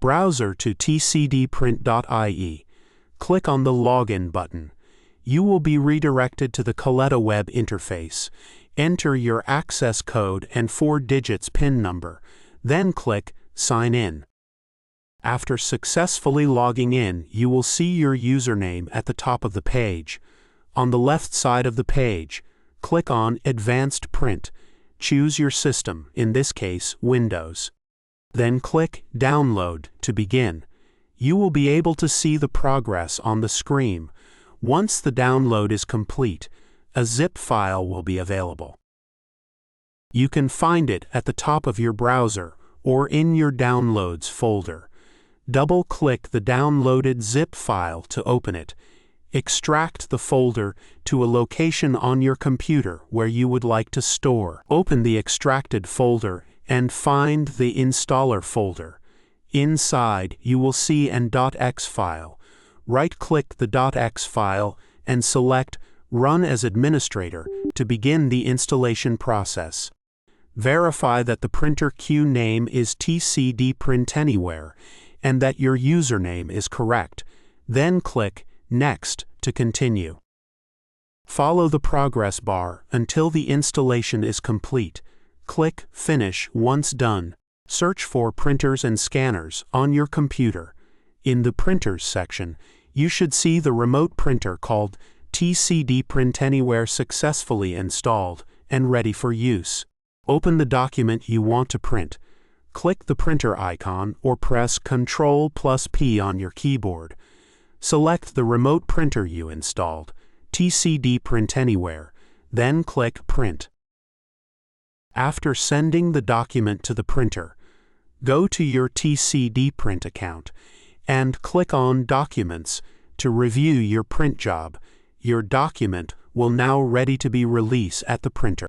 Browser to tcdprint.ie. Click on the Login button. You will be redirected to the Colletta web interface. Enter your access code and 4 digits PIN number, then click Sign In. After successfully logging in, you will see your username at the top of the page. On the left side of the page, click on Advanced Print. Choose your system, in this case, Windows. Then click Download to begin. You will be able to see the progress on the screen. Once the download is complete, a zip file will be available. You can find it at the top of your browser or in your Downloads folder. Double-click the downloaded zip file to open it. Extract the folder to a location on your computer where you would like to store. Open the extracted folder and find the installer folder. Inside, you will see an .x file. Right-click the .x file and select Run as Administrator to begin the installation process. Verify that the printer queue name is TCD Print Anywhere and that your username is correct. Then click Next to continue. Follow the progress bar until the installation is complete. Click Finish once done. Search for printers and scanners on your computer. In the Printers section, you should see the remote printer called TCD Print Anywhere successfully installed and ready for use. Open the document you want to print. Click the printer icon or press Ctrl+P on your keyboard. Select the remote printer you installed, TCD Print Anywhere, then click Print. After sending the document to the printer, go to your TCD Print account and click on Documents to review your print job. Your document will now ready to be released at the printer.